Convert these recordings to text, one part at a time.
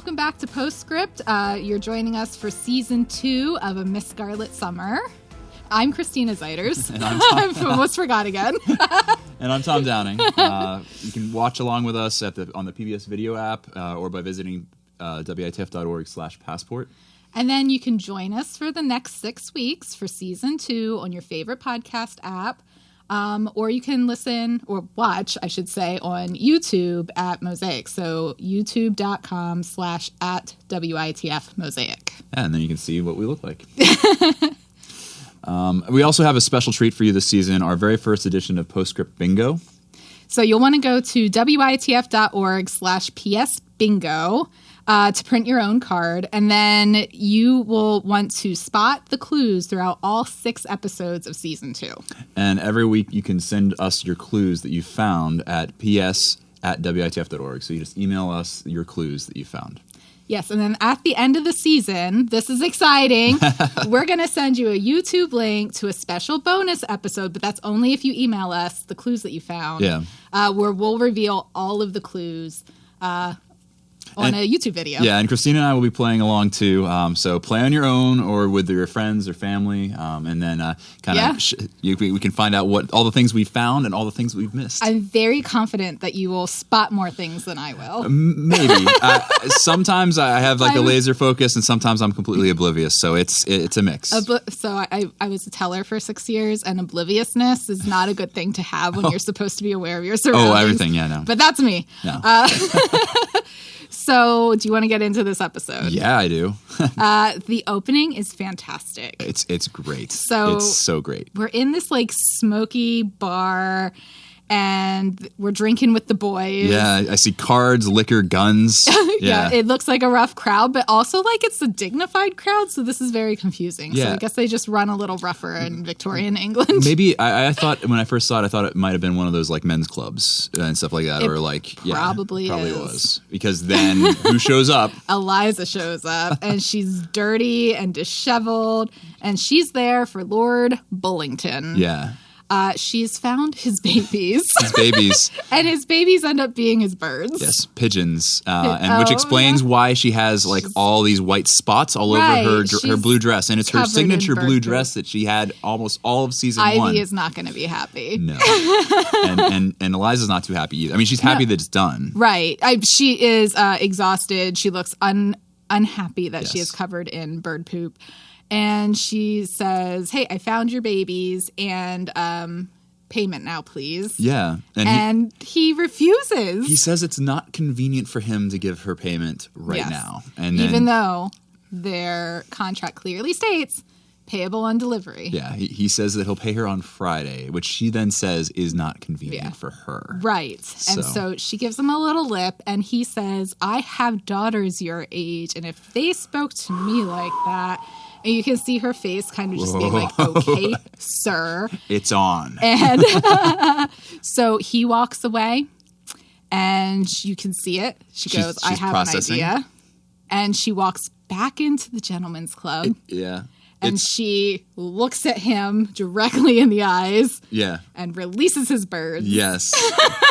Welcome back to Postscript. You're joining us for Season 2 of A Miss Scarlet Summer. I'm Christina Zeiters. And I'm Tom. I almost forgot again. And I'm Tom Downing. You can watch along with us on the PBS Video app or by visiting witf.org/passport. And then you can join us for the next 6 weeks for Season 2 on your favorite podcast app. Or you can listen or watch, I should say, on YouTube at Mosaic. So youtube.com/@WITF Mosaic. Yeah, and then you can see what we look like. We also have a special treat for you this season, our very first edition of Postscript Bingo. So you'll want to go to witf.org/PSBingo to print your own card. And then you will want to spot the clues throughout all 6 episodes of Season 2. And every week you can send us your clues that you found at ps@witf.org. So you just email us your clues that you found. Yes, and then at the end of the season, this is exciting, we're going to send you a YouTube link to a special bonus episode, but that's only if you email us the clues that you found, where we'll reveal all of the clues on a YouTube video. Yeah, and Christina and I will be playing along too. So play on your own or with your friends or family, and then we can find out what all the things we found and all the things we've missed. I'm very confident that you will spot more things than I will. Maybe. Sometimes I have a laser focus, and sometimes I'm completely oblivious. So it's a mix. So I was a teller for 6 years, and obliviousness is not a good thing to have when you're supposed to be aware of your surroundings. Oh, everything, yeah, no. But that's me. No. So, do you want to get into this episode? Yeah, I do. The opening is fantastic. It's great. So it's so great. We're in this smoky bar, and we're drinking with the boys. Yeah, I see cards, liquor, guns. Yeah, it looks like a rough crowd, but also it's a dignified crowd. So this is very confusing. Yeah. So I guess they just run a little rougher in Victorian England. Maybe I thought when I first saw it, I thought it might have been one of those men's clubs and stuff like that, probably was, because then who shows up? Eliza shows up, and she's dirty and disheveled, and she's there for Lord Bullington. Yeah. She's found his babies. And his babies end up being his birds. Yes, pigeons. Which explains why she has all these white spots all over her blue dress. And it's her signature blue dress that she had almost all of season 1. Ivy is not going to be happy. No. and Eliza's not too happy either. I mean, she's happy that it's done. Right. She is exhausted. She looks unhappy that she is covered in bird poop. And she says, "Hey, I found your babies, and payment now, please." Yeah. And he refuses. He says it's not convenient for him to give her payment right now. And even though their contract clearly states payable on delivery. Yeah, he says that he'll pay her on Friday, which she then says is not convenient for her. Right. And so she gives him a little lip, and he says, "I have daughters your age, and if they spoke to me like that..." And you can see her face kind of just being "Okay, sir. It's on." And so he walks away, and you can see it. She goes, "I have an idea." And she walks back into the gentleman's club. And she looks at him directly in the eyes. Yeah. And releases his birds. Yes.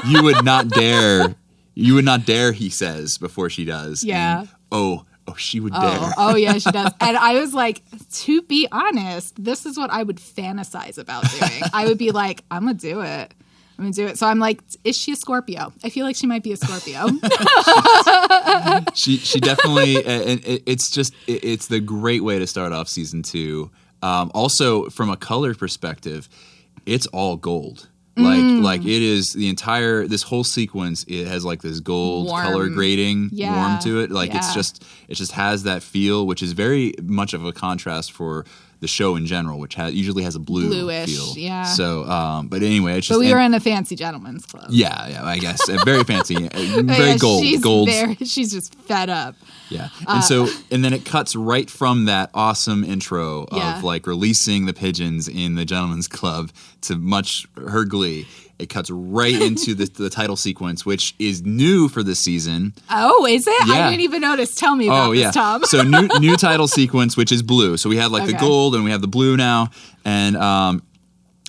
You would not dare. You would not dare, he says, before she does. Yeah. And, she would dare. Oh, yeah, she does. And I was like, to be honest, this is what I would fantasize about doing. I would be like, I'm going to do it. So I'm like, is she a Scorpio? I feel like she might be a Scorpio. She definitely, and it's the great way to start off season 2. Also, from a color perspective, it's all gold. Like it is this whole sequence. It has this gold color grading, warm to it. It just has that feel, which is very much of a contrast for the show in general, which usually has a bluish feel. Yeah. So, but anyway, it's just. But we were in a fancy gentleman's club. Yeah, I guess very fancy, very gold. She's just fed up. Yeah, and then it cuts right from that awesome intro of releasing the pigeons in the gentleman's club to much her glee. It cuts right into the title sequence, which is new for this season. Oh, is it? Yeah. I didn't even notice. Tell me about this, Tom. So new title sequence, which is blue. So we have the gold and we have the blue now, and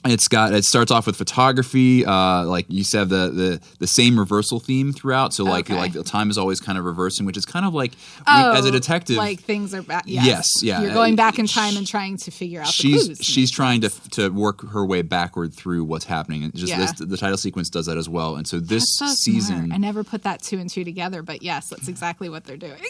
It starts off with photography, like you said, the same reversal theme throughout. So like the time is always kind of reversing, which is kind of like as a detective, like things are back. Yes, yeah. You're going back in time and trying to figure out the clues. She's trying to work her way backward through what's happening, and the title sequence does that as well. And so this season, smart. I never put that 2 and 2 together, but yes, that's exactly what they're doing.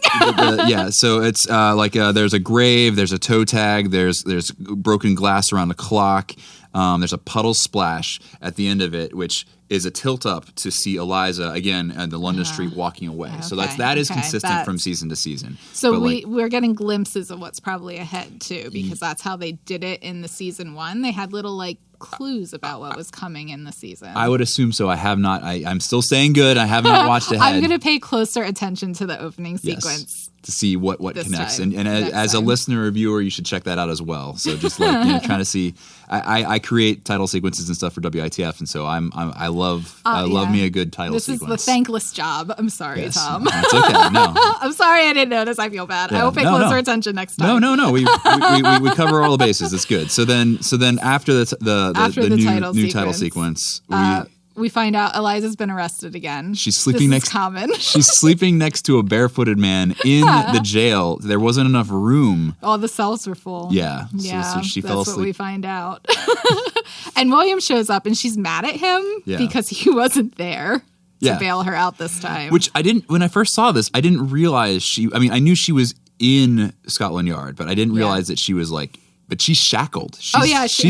So it's there's a grave, there's a toe tag, there's broken glass around the clock. There's a puddle splash at the end of it, which is a tilt up to see Eliza again at the London street walking away. Okay, so that is consistent from season to season. So we're getting glimpses of what's probably ahead too, because that's how they did it in the season 1. They had little clues about what was coming in the season. I would assume so. I have not. I'm still staying good. I have not watched ahead. I'm going to pay closer attention to the opening sequence. To see what connects. And as a listener or viewer, you should check that out as well. So just trying to see. I create title sequences and stuff for WITF, and so I love me a good title sequence. This is the thankless job. I'm sorry, Tom. It's okay. No. I'm sorry I didn't notice. I feel bad. I will pay closer attention next time. No. We cover all the bases. It's good. So then after the new title sequence, we find out Eliza's been arrested again. She's sleeping She's sleeping next to a barefooted man in the jail. There wasn't enough room. All the cells were full. Yeah. So she fell asleep. That's what we find out. And William shows up and she's mad at him because he wasn't there to bail her out this time. Which when I first saw this, I didn't realize I knew she was in Scotland Yard, but I didn't realize that she was but she's shackled. She's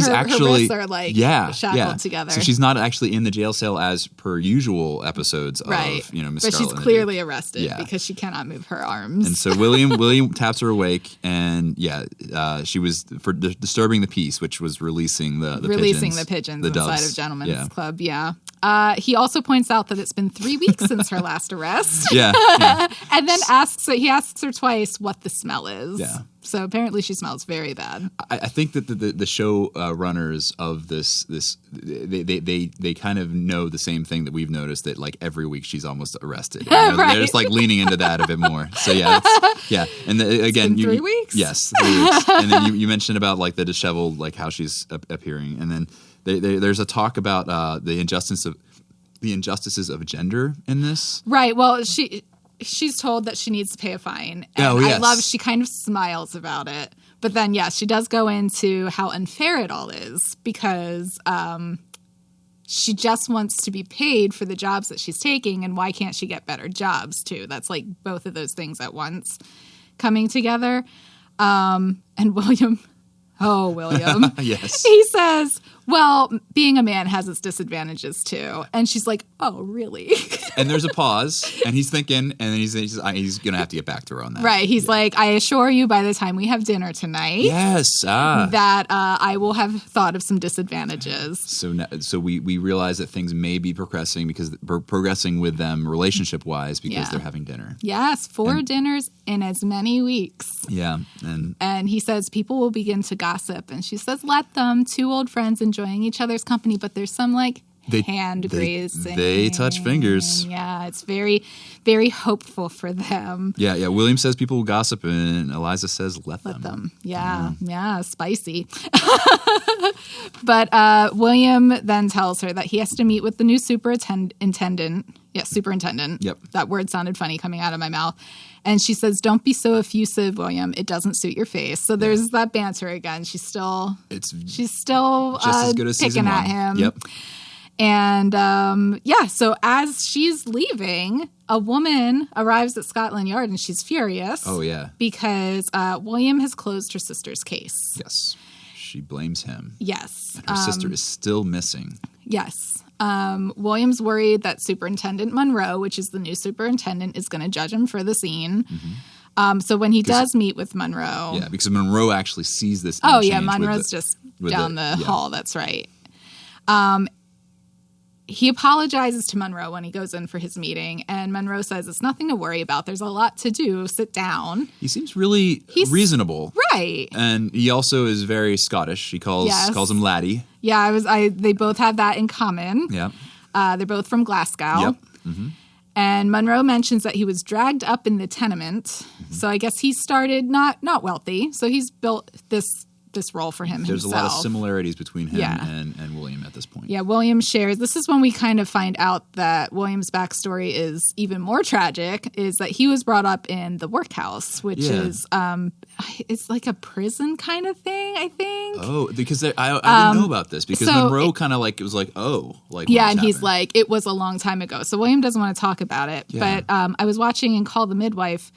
actually her wrists are shackled together. So she's not actually in the jail cell as per usual episodes of Miss Scarlet. But she's clearly arrested because she cannot move her arms. And so William taps her awake, and she was for disturbing the peace, which was releasing the pigeons inside of Gentleman's Club. Yeah. He also points out that it's been 3 weeks since her last arrest. And then he asks her twice what the smell is. Yeah. So apparently she smells very bad. I think that the show runners of this they kind of know the same thing that we've noticed, that every week she's almost arrested. They're just leaning into that a bit more. So and again, 3 weeks. Yes, 3 weeks. And then you mentioned about the disheveled, how she's appearing, and then there's a talk about the injustices of gender in this. Right. Well, she's told that she needs to pay a fine. And I love she kind of smiles about it. But then, she does go into how unfair it all is, because she just wants to be paid for the jobs that she's taking, and why can't she get better jobs too? That's both of those things at once coming together. And William... Oh, William. Yes. He says, well, being a man has its disadvantages too. And she's like, oh, really? And there's a pause, and he's thinking, and then he's going to have to get back to her on that. Right. He's like, I assure you by the time we have dinner tonight, that I will have thought of some disadvantages. So we realize that things may be progressing with them relationship-wise because they're having dinner. Yes, 4 dinners in as many weeks. Yeah. And he says people will begin to gossip. And she says, let them, 2 old friends enjoying each other's company, but there's some hand grazing. They touch fingers. Yeah, it's very, very hopeful for them. Yeah. William says people will gossip, and Eliza says let them. Yeah, spicy. But William then tells her that he has to meet with the new superintendent. Yes, superintendent. Yep. That word sounded funny coming out of my mouth. And she says, don't be so effusive, William. It doesn't suit your face. So there's that banter again. She's still just as good as picking at him. Yep. And so as she's leaving, a woman arrives at Scotland Yard, and she's furious. Oh, yeah. Because William has closed her sister's case. Yes. She blames him. Yes. And her sister is still missing. Yes. William's worried that Superintendent Monroe, which is the new superintendent, is going to judge him for the scene. Mm-hmm. So when he does meet with Monroe... Yeah, because Monroe actually sees this. Oh, yeah, Monroe's just down the hall. That's right. He apologizes to Monroe when he goes in for his meeting, and Monroe says, it's nothing to worry about. There's a lot to do. Sit down. He seems really reasonable. Right. And he also is very Scottish. He calls him laddie. Yeah, they both have that in common. Yeah. They're both from Glasgow. Yep. Mm-hmm. And Monroe mentions that he was dragged up in the tenement. Mm-hmm. So I guess he started not wealthy. So he's built this this role for him There's himself. a lot of similarities between him and William at this point. Yeah, William shares. This is when we kind of find out that William's backstory is even more tragic, is that he was brought up in the workhouse, which is it's like a prison kind of thing, I think. Oh, because I didn't know about this, because Monroe kind of like, it was like, and he's like, it was a long time ago. So William doesn't want to talk about it. Yeah. But I was watching in Call the Midwife.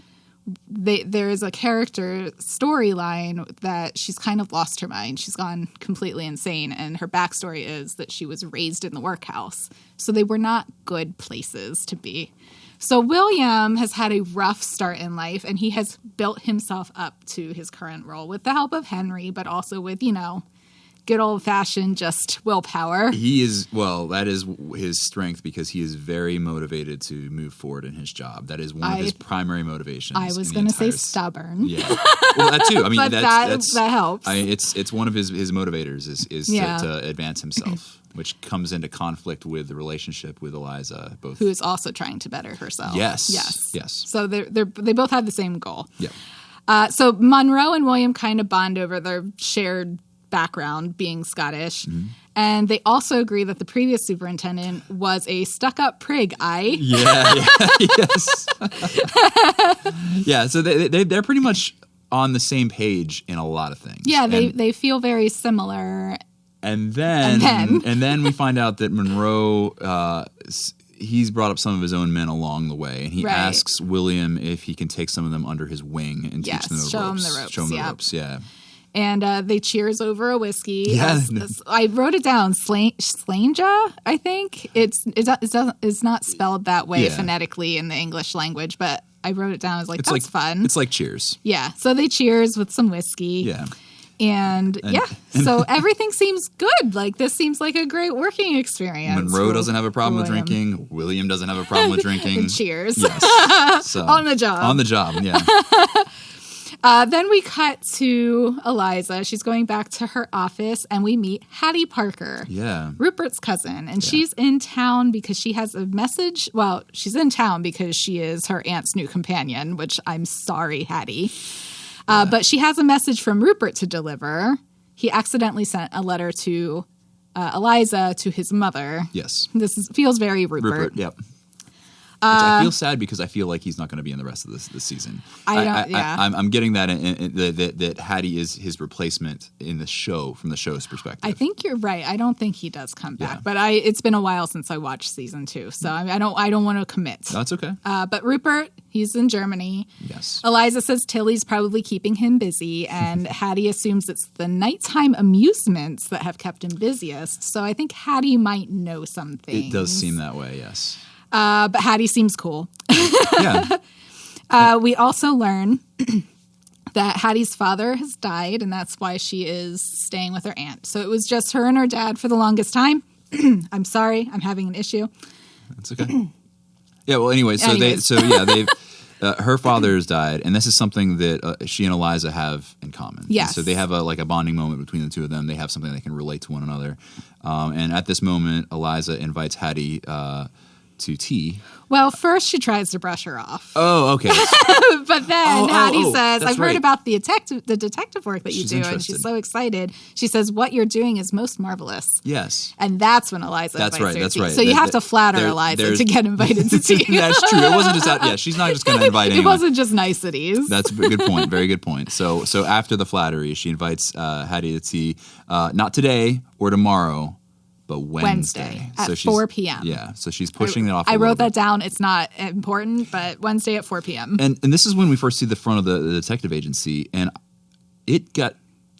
There is a character storyline that she's kind of lost her mind. She's gone completely insane, and her backstory is that she was raised in the workhouse. So they were not good places to be. So William has had a rough start in life, and he has built himself up to his current role with the help of Henry, but also with, good old-fashioned just willpower. That is his strength, because he is very motivated to move forward in his job. That is one of his primary motivations. I was going to say stubborn. Yeah. Well, that too. I mean, but that helps. It's one of his motivators is to advance himself, which comes into conflict with the relationship with Eliza, who is also trying to better herself. Yes. So they both have the same goal. Yeah. So Monroe and William kind of bond over their shared background, being Scottish, and they also agree that the previous superintendent was a stuck-up prig. Yes. Yeah, so they're pretty much on the same page in a lot of things. Yeah, they feel very similar. And then we find out that Monroe, he's brought up some of his own men along the way, and he asks William if he can take some of them under his wing and teach them the ropes. Show them the ropes. Yeah. And they cheers over a whiskey. Yeah. I wrote it down. Slanja, I think. It's not spelled that way phonetically in the English language, but I wrote it down. I was like, that's fun. It's like cheers. Yeah. So they cheers with some whiskey. Yeah. And so everything seems good. Like, this seems like a great working experience. Monroe doesn't have a problem with drinking. William doesn't have a problem with drinking. Cheers. Yes. So, on the job. On the job, yeah. Then we cut to Eliza. She's going back to her office, and we meet Hattie Parker, Rupert's cousin. And she's in town because she has a message. Well, she's in town because she is her aunt's new companion, which I'm sorry, Hattie. But she has a message from Rupert to deliver. He accidentally sent a letter to Eliza to his mother. Yes. This feels very Rupert. Yep. Which I feel sad, because I feel like he's not going to be in the rest of this season. I'm getting that that Hattie is his replacement in the show, from the show's perspective. I think you're right. I don't think he does come back, but it's been a while since I watched season 2, so I don't want to commit. That's okay. But Rupert, he's in Germany. Yes. Eliza says Tilly's probably keeping him busy, and Hattie assumes it's the nighttime amusements that have kept him busiest. So I think Hattie might know some things. It does seem that way. Yes. But Hattie seems cool. Yeah. We also learn that Hattie's father has died, and that's why she is staying with her aunt. So it was just her and her dad for the longest time. I'm sorry, I'm having an issue. That's okay. Yeah. Well, anyway, they've. Her father has died, and this is something that she and Eliza have in common. Yes. And so they have a bonding moment between the two of them. They have something they can relate to one another. And at this moment, Eliza invites Hattie to tea. Well, first she tries to brush her off. Oh, okay. But then Hattie says, I've heard about the detective work that you do, interested. and she's so excited. She says, what you're doing is most marvelous. Yes. And that's when Eliza invites her to tea. That's right. So you have to flatter Eliza to get invited to tea. That's true. It wasn't just that. Yeah, she's not just going to invite anyone. It wasn't just niceties. That's a good point. Very good point. So after the flattery, she invites Hattie to tea, not today or tomorrow, but Wednesday at 4 p.m. Yeah, so she's pushing it off. I wrote that down. It's not important, but Wednesday at 4 p.m. And this is when we first see the front of the detective agency, and it got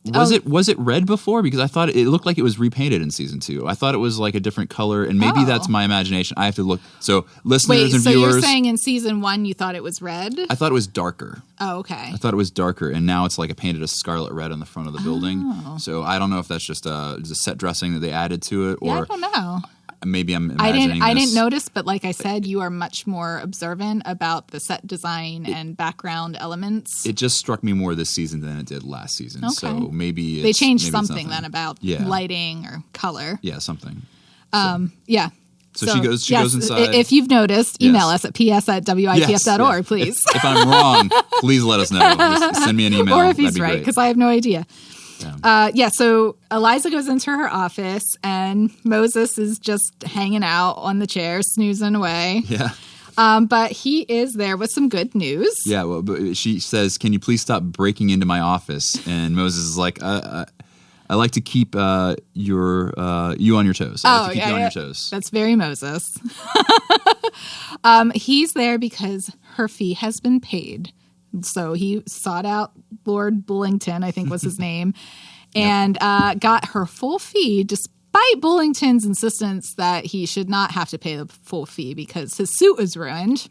was it red before? Because I thought it looked like it was repainted in season 2. I thought it was like a different color, and maybe that's my imagination. I have to look. So listeners and viewers, you're saying in season 1 you thought it was red? I thought it was darker. Oh, okay. I thought it was darker, and now it's like a painted a scarlet red on the front of the building. So I don't know if that's just a set dressing that they added to it, or I don't know. Maybe I'm imagining I didn't notice, but like I said, you are much more observant about the set design and background elements. It just struck me more this season than it did last season. Okay. So maybe they changed something then about lighting or color. Yeah, something. Yeah. So she goes inside. If you've noticed, email us at ps@wipf.org, please. If I'm wrong, please let us know. Just send me an email. Or if he's right, because I have no idea. So Eliza goes into her office, and Moses is just hanging out on the chair, snoozing away. Yeah. But he is there with some good news. Yeah, well, but she says, "Can you please stop breaking into my office?" And Moses is like, "I like to keep you on your toes. I like to keep you on your toes." That's very Moses. He's there because her fee has been paid. So he sought out Lord Bullington, I think was his name, and got her full fee despite Bullington's insistence that he should not have to pay the full fee because his suit was ruined.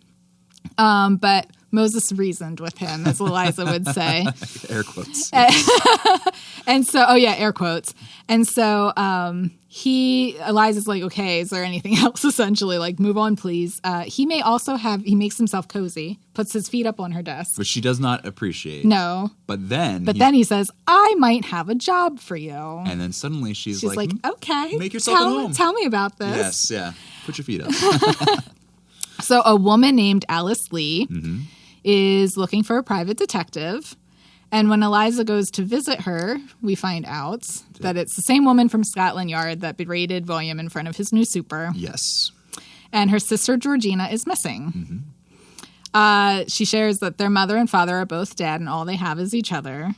But Moses reasoned with him, as Eliza would say. Air quotes. And so, air quotes. And so Eliza's like, okay, is there anything else? Essentially, like, move on, please. He makes himself cozy, puts his feet up on her desk. But she does not appreciate. No. But then he says, I might have a job for you. And then suddenly she's like, okay. Make yourself at home. Tell me about this. Yes, yeah. Put your feet up. So a woman named Alice Lee is looking for a private detective. And when Eliza goes to visit her, we find out that it's the same woman from Scotland Yard that berated William in front of his new super. Yes. And her sister Georgina is missing. She shares that their mother and father are both dead and all they have is each other.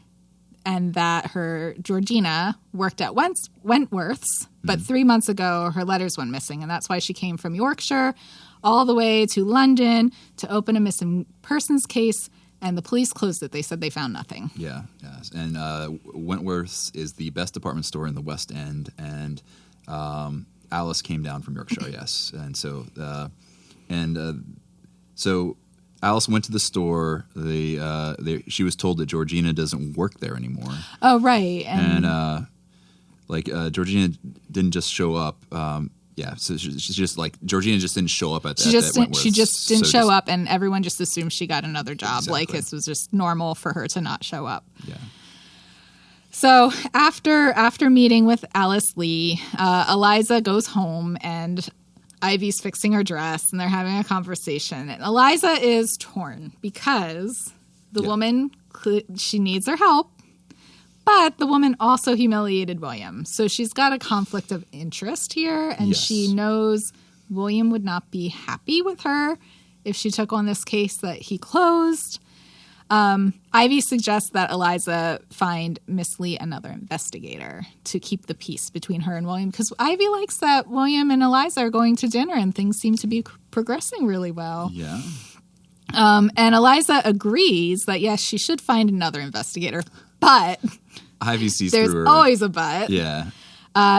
And that her Georgina worked at Wentworth's, but 3 months ago her letters went missing. And that's why she came from Yorkshire all the way to London to open a missing persons case. And the police closed it. They said they found nothing. Yeah, yes. And Wentworth's is the best department store in the West End. And Alice came down from Yorkshire, yes. And so Alice went to the store. She was told that Georgina doesn't work there anymore. Oh, right. And Georgina didn't just show up. So she's just like Georgina just didn't show up at Wentworth's. She just didn't show up, and everyone just assumed she got another job. Exactly. Like this was just normal for her to not show up. Yeah. So after meeting with Alice Lee, Eliza goes home, and Ivy's fixing her dress, and they're having a conversation. And Eliza is torn because the woman, she needs her help. But the woman also humiliated William. So she's got a conflict of interest here, and she knows William would not be happy with her if she took on this case that he closed. Ivy suggests that Eliza find Miss Lee another investigator to keep the peace between her and William, because Ivy likes that William and Eliza are going to dinner and things seem to be progressing really well. Yeah. And Eliza agrees that, yes, she should find another investigator, but Ivy sees through her. There's always a but. Yeah.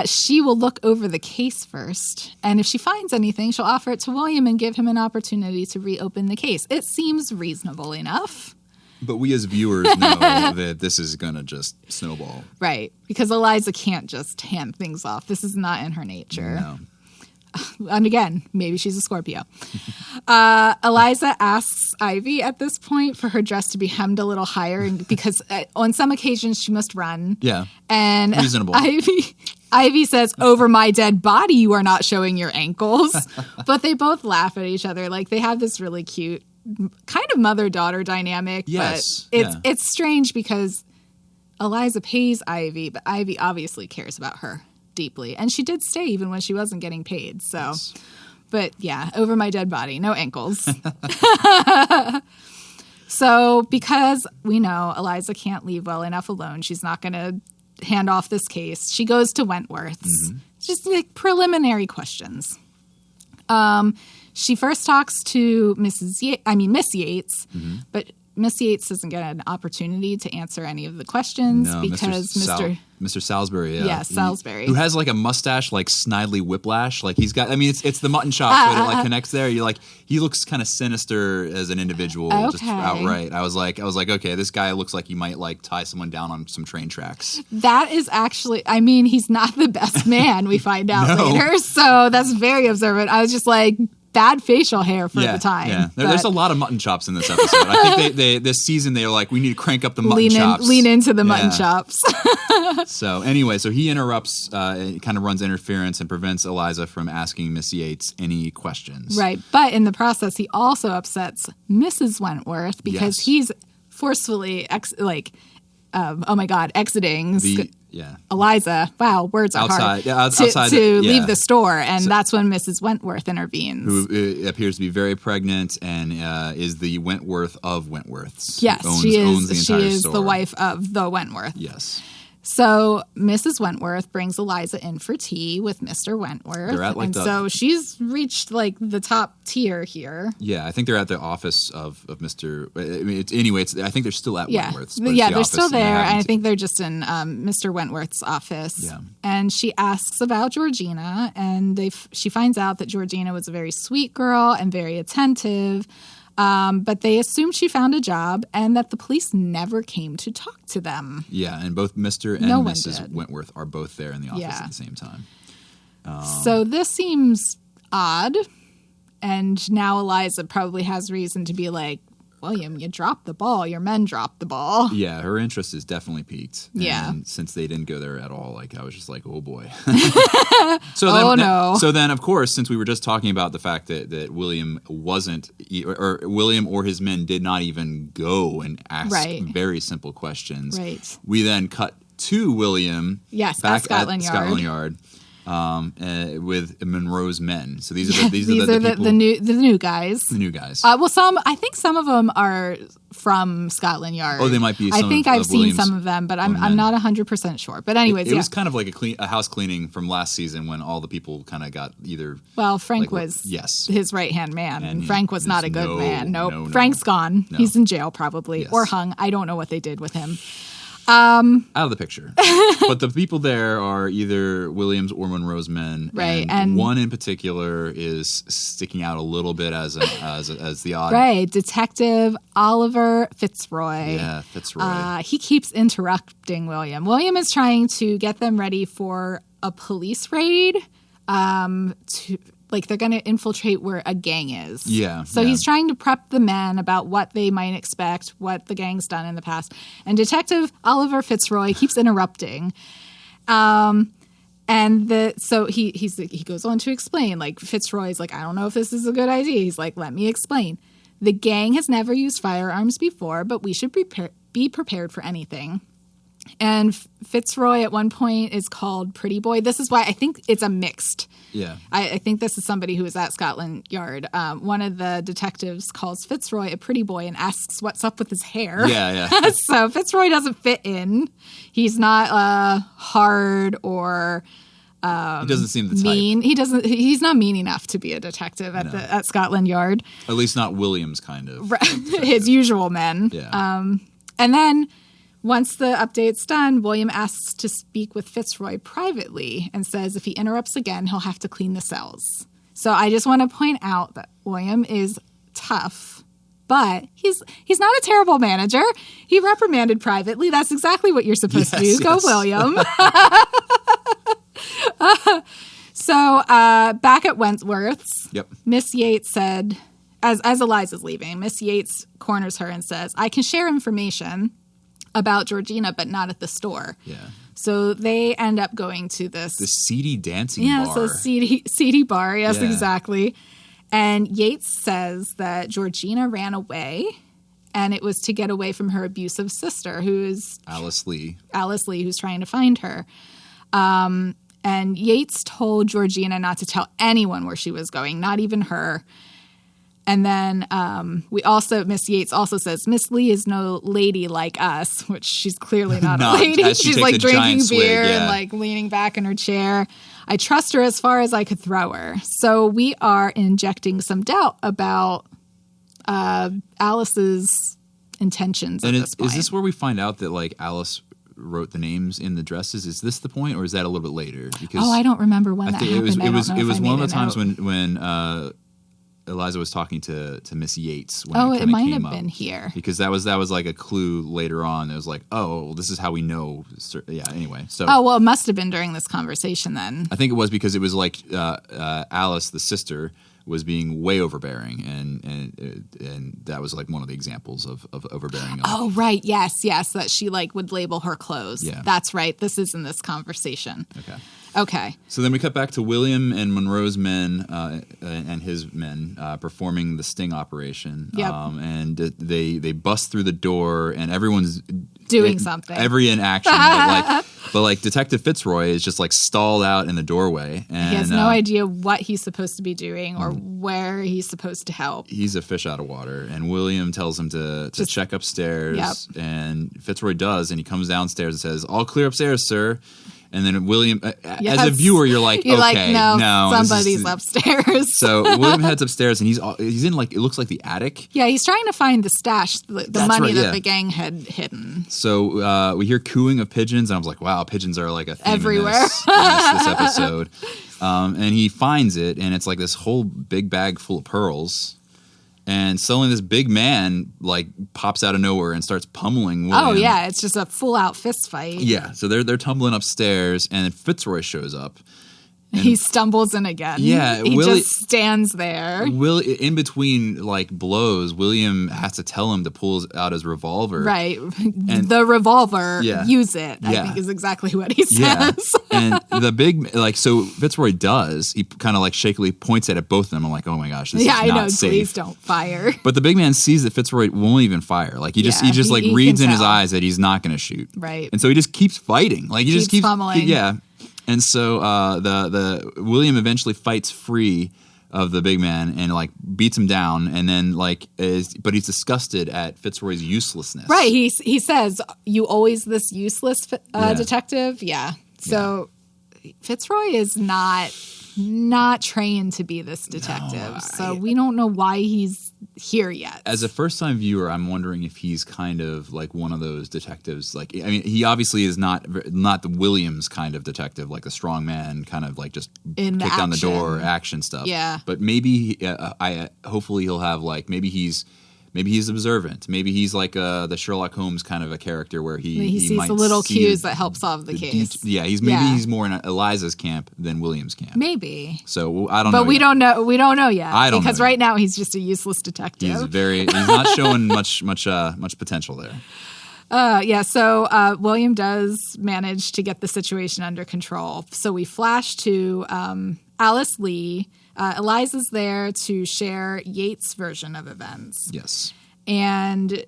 She will look over the case first, and if she finds anything, she'll offer it to William and give him an opportunity to reopen the case. It seems reasonable enough. But we as viewers know that this is going to just snowball. Right, because Eliza can't just hand things off. This is not in her nature. No. And again, maybe she's a Scorpio. Eliza asks Ivy at this point for her dress to be hemmed a little higher because on some occasions she must run. Yeah. And reasonable. Ivy says, over my dead body, you are not showing your ankles. But they both laugh at each other. Like they have this really cute kind of mother-daughter dynamic. Yes. But it's strange because Eliza pays Ivy, but Ivy obviously cares about her deeply. And she did stay even when she wasn't getting paid. So, yes. But yeah, over my dead body, no ankles. So because we know Eliza can't leave well enough alone, she's not going to hand off this case. She goes to Wentworth's. Mm-hmm. Just like preliminary questions. She first talks to Miss Yates, mm-hmm. But Miss Yates doesn't get an opportunity to answer any of the questions because Mr. Salisbury, Salisbury, who has like a mustache like Snidely Whiplash, like he's got. I mean, it's the mutton chop that it like connects there. You're like, he looks kind of sinister as an individual, just outright. I was like, okay, this guy looks like he might like tie someone down on some train tracks. That is actually, I mean, he's not the best man. We find out later, so that's very observant. I was just like, bad facial hair for the time. Yeah, there's a lot of mutton chops in this episode. I think they this season they were like, we need to crank up the mutton chops. Lean into the mutton chops. So anyway, so he interrupts, kind of runs interference and prevents Eliza from asking Miss Yates any questions. Right, but in the process, he also upsets Mrs. Wentworth because he's forcefully exiting Eliza. Wow, words are hard. To leave the store, and that's when Mrs. Wentworth intervenes. Who appears to be very pregnant and is the Wentworth of Wentworths. Yes, she is the wife of the Wentworth. Yes. So Mrs. Wentworth brings Eliza in for tea with Mr. Wentworth. So she's reached like the top tier here. Yeah, I think they're at the office of Mr. I think they're still at Wentworth's. Yeah, they're still there. And I think they're just in Mr. Wentworth's office. Yeah. And she asks about Georgina, and she finds out that Georgina was a very sweet girl and very attentive. But they assumed she found a job and that the police never came to talk to them. Yeah, and both Mr. and Mrs. Wentworth are both there in the office at the same time. So this seems odd. And now Eliza probably has reason to be like, William, you dropped the ball. Your men dropped the ball. Yeah, her interest is definitely peaked. Yeah. And since they didn't go there at all, like I was just like, oh boy. No. So then, of course, since we were just talking about the fact that William wasn't, or William or his men did not even go and ask very simple questions. Right. We then cut to William. Yes, back at Scotland Yard. With Monroe's men. So these are the new guys. The new guys. I think some of them are from Scotland Yard. Oh, they might be. I think I've seen some of them, but I'm not 100% sure. But anyways, it was kind of like a house cleaning from last season when all the people kind of got either. Well, Frank was his right hand man, and Frank was not a good man. Nope. Frank's gone. No. He's in jail probably or hung. I don't know what they did with him. Out of the picture. But the people there are either William's or Monroe's men. Right. And one in particular is sticking out a little bit as the odd. Right. Detective Oliver Fitzroy. Yeah, Fitzroy. He keeps interrupting William. William is trying to get them ready for a police raid. They're going to infiltrate where a gang is. Yeah. So he's trying to prep the men about what they might expect, what the gang's done in the past. And Detective Oliver Fitzroy keeps interrupting. So he goes on to explain, like, Fitzroy's like, I don't know if this is a good idea. He's like, let me explain. The gang has never used firearms before, but we should be prepared for anything. And Fitzroy at one point is called Pretty Boy. This is why I think it's a mixed. Yeah. I think this is somebody who is at Scotland Yard. One of the detectives calls Fitzroy a pretty boy and asks what's up with his hair. Yeah. So Fitzroy doesn't fit in. He's not hard or he doesn't seem the mean. Type. He's not mean enough to be a detective at Scotland Yard. At least not William's kind of. His usual men. Yeah. And then once the update's done, William asks to speak with Fitzroy privately and says if he interrupts again, he'll have to clean the cells. So I just want to point out that William is tough, but he's not a terrible manager. He reprimanded privately. That's exactly what you're supposed to do. Go, William. So back at Wentworth's, Miss Yates said, as Eliza's leaving, Miss Yates corners her and says, I can share information about Georgina, but not at the store. Yeah. So they end up going to the seedy dancing bar. Yeah, so seedy bar. Yes, exactly. And Yates says that Georgina ran away, and it was to get away from her abusive sister, who is Alice Lee, who's trying to find her. And Yates told Georgina not to tell anyone where she was going, not even her. And then Miss Yates also says, Miss Lee is no lady like us, which she's clearly not a lady. She's like drinking beer and like leaning back in her chair. I trust her as far as I could throw her. So we are injecting some doubt about Alice's intentions at this point. Is this where we find out that like Alice wrote the names in the dresses? Is this the point, or is that a little bit later? Because I don't remember when that happened. It was one of the times when Eliza was talking to Miss Yates when it might have been here, because that was like a clue later on. It was like, oh, this is how we know. Yeah. Anyway, so it must have been during this conversation then. I think it was because it was like Alice, the sister, was being way overbearing, and that was like one of the examples of overbearing. Oh, right. Yes. That she like would label her clothes. Yeah. That's right. This is in this conversation. Okay. So then we cut back to William and Monroe's men and his men performing the sting operation. Yep. And they bust through the door, and everyone's doing something. Every in action, but like Detective Fitzroy is just like stalled out in the doorway, and he has no idea what he's supposed to be doing or where he's supposed to help. He's a fish out of water, and William tells him to check upstairs. Yep. And Fitzroy does, and he comes downstairs and says, "All clear upstairs, sir." And then William, as a viewer, you're like, okay, no, somebody's upstairs. So William heads upstairs, and he's in like, it looks like the attic. Yeah, he's trying to find the stash, the money that the gang had hidden. So we hear cooing of pigeons, and I was like, wow, pigeons are like a theme everywhere in this episode. And he finds it, and it's like this whole big bag full of pearls. And suddenly this big man like pops out of nowhere and starts pummeling William. Oh yeah, it's just a full out fist fight. Yeah, so they're tumbling upstairs, and Fitzroy shows up. He stumbles in again. Yeah, he just stands there. In between like blows, William has to tell him to pull out his revolver. Right, and the revolver. Yeah. Use it. I think is exactly what he says. Yeah. And the big so Fitzroy does. He kind of like shakily points at both of them. I'm like, oh my gosh, this is not safe. Please don't fire. But the big man sees that Fitzroy won't even fire. Like he just reads in his eyes that he's not going to shoot. Right. And so he just keeps fighting. Like he just keeps pummeling. Yeah. And so the William eventually fights free of the big man and like beats him down, and then but he's disgusted at Fitzroy's uselessness. Right. He says, "You always this useless detective." Yeah. So Fitzroy is not trained to be this detective, so we don't know why he's here yet. As a first-time viewer, I'm wondering if he's kind of like one of those detectives. Like, I mean, he obviously is not the Williams kind of detective, like a strong man, kind of like just kick down the door, action stuff. Yeah. But maybe hopefully he'll have like maybe he's observant. Maybe he's like the Sherlock Holmes kind of a character where he sees might the little see cues that help solve the case. He's more in Eliza's camp than William's camp. Maybe. So I don't know. But we don't know. We don't know yet. I don't because know right now he's just a useless detective. He's not showing much potential there. So William does manage to get the situation under control. So we flash to Alice Lee. Eliza's there to share Yates' version of events. Yes. And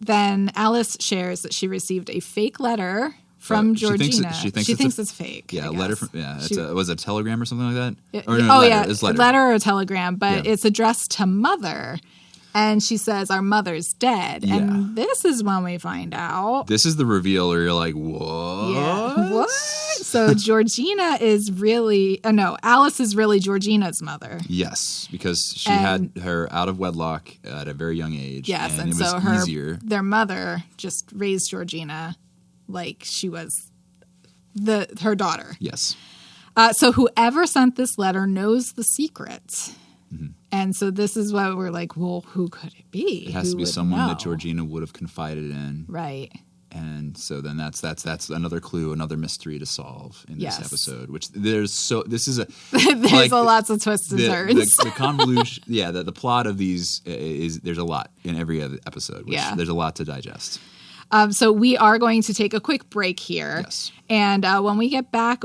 then Alice shares that she received a fake letter from Georgina. She thinks it's fake. Yeah, a letter from was it a telegram or something like that? It's letter. A letter or a telegram, but it's addressed to Mother. And she says, our mother's dead. Yeah. And this is when we find out. This is the reveal where you're like, what? Yeah. What? So Georgina is really, Alice is really Georgina's mother. Yes, because she had her out of wedlock at a very young age. Yes, and it was easier. Their mother just raised Georgina like she was her daughter. Yes. So whoever sent this letter knows the secret. Mm-hmm. And so this is what we're like, well, who could it be? It has to be someone that Georgina would have confided in. Right. And so then that's another clue, another mystery to solve in this episode. Which there's lots of twists and turns. The convolution, the plot of these there's a lot in every other episode. There's a lot to digest. So we are going to take a quick break here. Yes. And when we get back,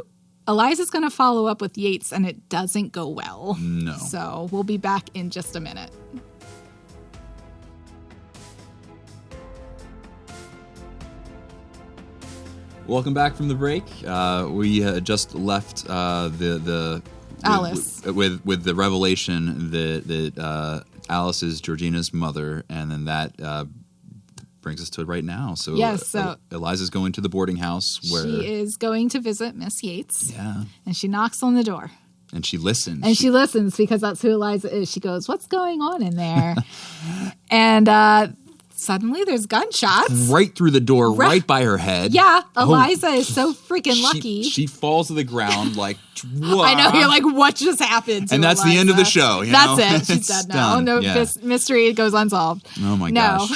Eliza's going to follow up with Yates, and it doesn't go well. No. So we'll be back in just a minute. Welcome back from the break. We just left the Alice with the revelation that Alice is Georgina's mother, and then that brings us to right now. So, Eliza's going to the boarding house where she is going to visit Miss Yates. Yeah, and she knocks on the door. And she listens. And she listens because that's who Eliza is. She goes, "What's going on in there?" And suddenly there's gunshots. Right through the door, right by her head. Yeah, Eliza is so freaking lucky. She falls to the ground like, whoa. I know, you're like, what just happened to And that's Eliza? the end of the show. That's it. She's dead now. No, mystery goes unsolved. Oh my gosh.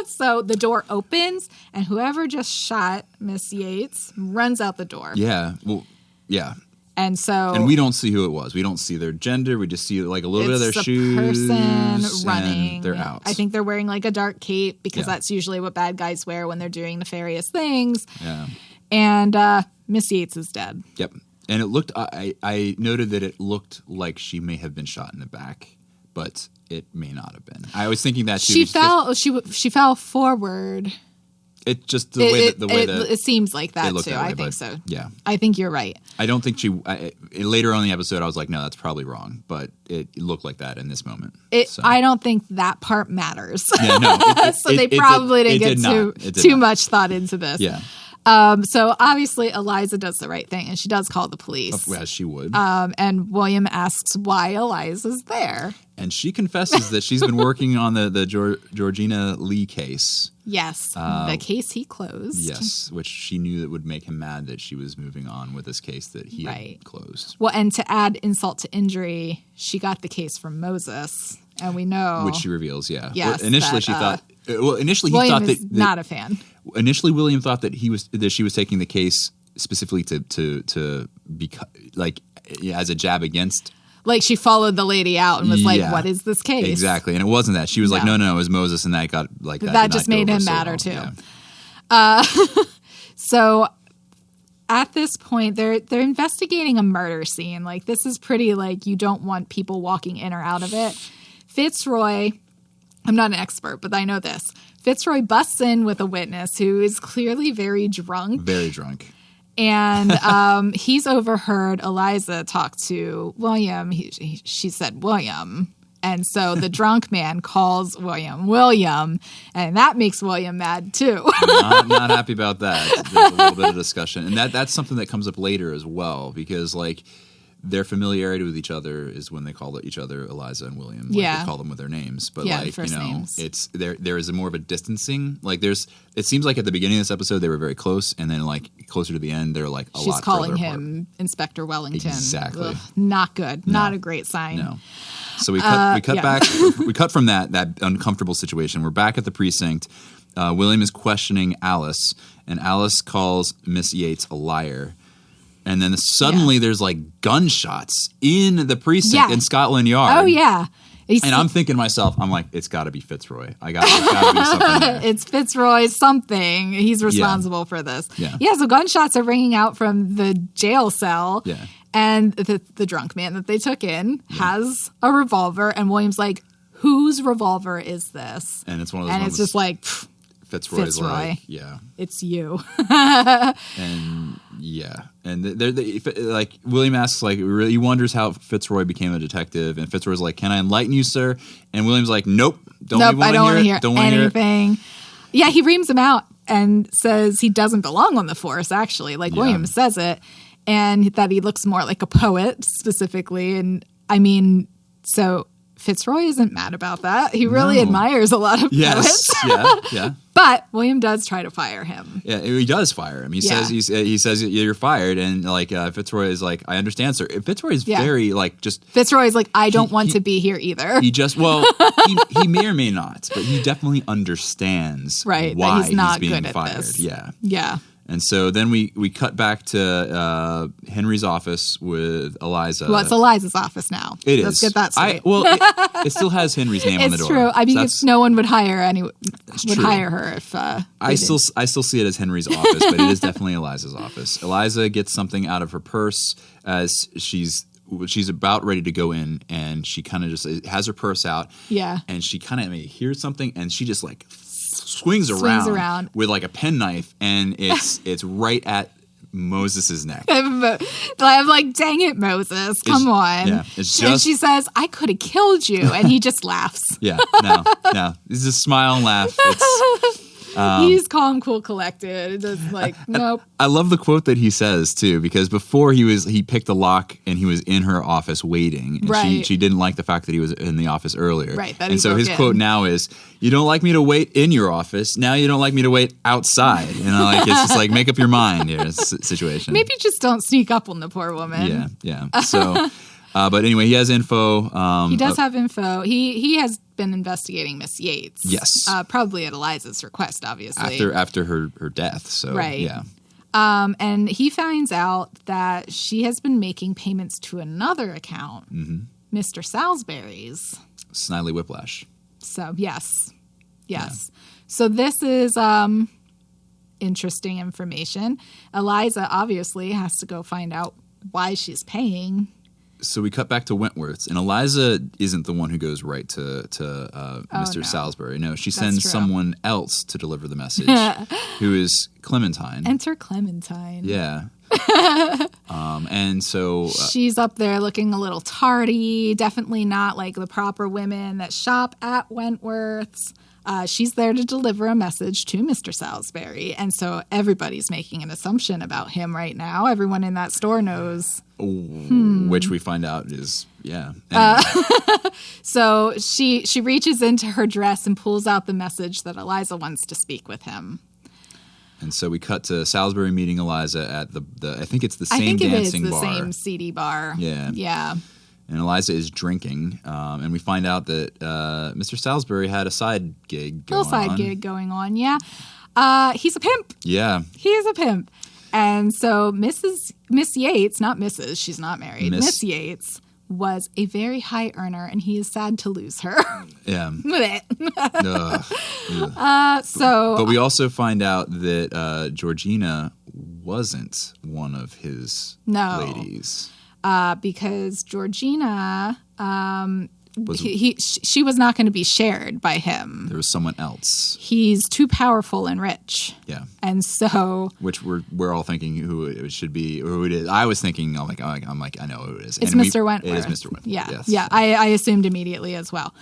So the door opens, and whoever just shot Miss Yates runs out the door. Yeah. Well, yeah. And we don't see who it was. We don't see their gender. We just see like a little bit of their shoes. Person running. They're out. I think they're wearing like a dark cape because that's usually what bad guys wear when they're doing nefarious things. Yeah. And Miss Yates is dead. Yep. And it looked. I noted that it looked like she may have been shot in the back, but it may not have been. I was thinking that too. She fell. She fell forward. It just the way that it seems like that too. I think so. Yeah, I think you're right. I don't think she. Later on in the episode, I was like, no, that's probably wrong. But it looked like that in this moment. I don't think that part matters. Yeah, no. So they probably didn't get too much thought into this. Yeah. So obviously Eliza does the right thing, and she does call the police. As she would. And William asks why Eliza's there. And she confesses that she's been working on the Georgina Lee case. Yes, the case he closed. Yes, which she knew that would make him mad that she was moving on with this case that he had closed. Well, and to add insult to injury, she got the case from Moses, and we know... Which she reveals, yeah. Yes, well, initially she thought... Well, initially he William thought is not a fan. Initially, William thought that she was taking the case specifically to be like as a jab against. Like she followed the lady out and was like, "What is this case?" Exactly, and it wasn't that. She was like, "No, it was Moses," and that got like that just made him madder too. Yeah. So at this point, they're investigating a murder scene. Like this is pretty like you don't want people walking in or out of it. Fitzroy. I'm not an expert, but I know this. Fitzroy busts in with a witness who is clearly very drunk. Very drunk. And he's overheard Eliza talk to William. She said, William. And so the drunk man calls William, and that makes William mad too. not happy about that. There's a little bit of discussion. And that's something that comes up later as well, because like their familiarity with each other is when they call each other Eliza and William. Like, they call them with their names, but names. It's there is more of a distancing. Like it seems like at the beginning of this episode they were very close, and then like closer to the end they're like a lot. She's calling him apart. Inspector Wellington. Exactly. Ugh, not good. No. Not a great sign. No. So we cut back. We cut from that uncomfortable situation. We're back at the precinct. William is questioning Alice, and Alice calls Miss Yates a liar. And then suddenly there's like gunshots in the precinct in Scotland Yard. Oh, yeah. And I'm thinking to myself, I'm like, it's got to be Fitzroy. It's got to be something there. It's Fitzroy something. He's responsible for this. Yeah, so gunshots are ringing out from the jail cell. Yeah. And the drunk man that they took in has a revolver. And William's like, whose revolver is this? And it's one of those ones. And it's just like... Fitzroy's like, yeah, it's you. And like William asks, like, he wonders how Fitzroy became a detective, and Fitzroy's like, "Can I enlighten you, sir?" And William's like, "Nope, I don't want to hear anything." Yeah, he reams him out and says he doesn't belong on the force. Actually, like William says it, and that he looks more like a poet specifically. And I mean, so Fitzroy isn't mad about that. He really admires a lot of poets. Yeah. But William does try to fire him. Yeah, he does fire him. He says you're fired, and like Fitzroy is like, I understand, sir. Fitzroy is very like just. Fitzroy is like, I don't want to be here either. He just he may or may not, but he definitely understands why that he's not being good at fired. this. Yeah. And so then we cut back to Henry's office with Eliza. Well, it's Eliza's office now. Let's get that straight. It still has Henry's name on the door. It's true. I mean, no one would hire hire her if. I still see it as Henry's office, but it is definitely Eliza's office. Eliza gets something out of her purse as she's about ready to go in, and she kind of just has her purse out. Yeah. And she kind of hears something, and she just like swings around with like a penknife, and it's right at Moses's neck. I'm like, dang it, Moses, come on. Yeah, and she says, I could have killed you, and he just laughs. Yeah, no. It's just smile and laugh. He's calm, cool, collected. Just like, nope. I love the quote that he says too, because before he picked the lock and he was in her office waiting, and she didn't like the fact that he was in the office earlier. Right. And so his quote now is, "You don't like me to wait in your office. Now you don't like me to wait outside." You know, like it's just like, make up your mind here. It's a situation. Maybe just don't sneak up on the poor woman. Yeah. So. But anyway, he has info. He does have info. He has been investigating Miss Yates. Yes. Probably at Eliza's request, obviously. After her death. So, right. Yeah. And he finds out that she has been making payments to another account, Mr. Salisbury's. Snidely Whiplash. So, yes. Yeah. So this is interesting information. Eliza obviously has to go find out why she's paying. So we cut back to Wentworth's, and Eliza isn't the one who goes right to Mr. Salisbury. No, she sends someone else to deliver the message, who is Clementine. Enter Clementine. Yeah. And so... she's up there looking a little tardy, definitely not like the proper women that shop at Wentworth's. She's there to deliver a message to Mr. Salisbury, and so everybody's making an assumption about him right now. Everyone in that store knows. Which we find out is, Anyway. So she reaches into her dress and pulls out the message that Eliza wants to speak with him. And so we cut to Salisbury meeting Eliza at the I think it's the same dancing bar. I think it is the same seedy bar. Yeah. Yeah. And Eliza is drinking, and we find out that Mr. Salisbury had a side gig going on. Little side gig going on, yeah. He's a pimp. Yeah. He is a pimp. And so Miss Yates, not Mrs., she's not married, Miss Yates was a very high earner, and he is sad to lose her. Yeah. But we also find out that Georgina wasn't one of his ladies. Because Georgina, she was not going to be shared by him. There was someone else. He's too powerful and rich. Yeah, and so which we're all thinking who it should be or who it is. I was thinking, I'm like, I know who it is. It's Mr. Wentworth. It is Mr. Wentworth. Yeah, yes. Yeah. I assumed immediately as well.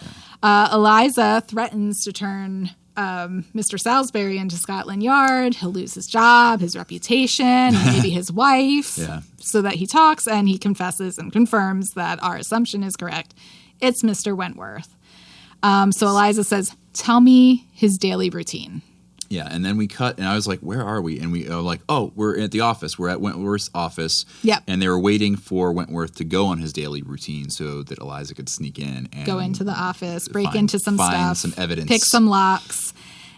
Yeah. Eliza threatens to turn Mr. Salisbury into Scotland Yard. He'll lose his job, his reputation, and maybe his wife. Yeah. So that he talks and he confesses and confirms that our assumption is correct. It's Mr. Wentworth. So Eliza says, tell me his daily routine. Yeah, and then we cut, and I was like, where are we? And we are like, oh, we're at the office. We're at Wentworth's office. Yep. And they were waiting for Wentworth to go on his daily routine so that Eliza could sneak in and go into the office, break into some find stuff, some evidence, pick some locks.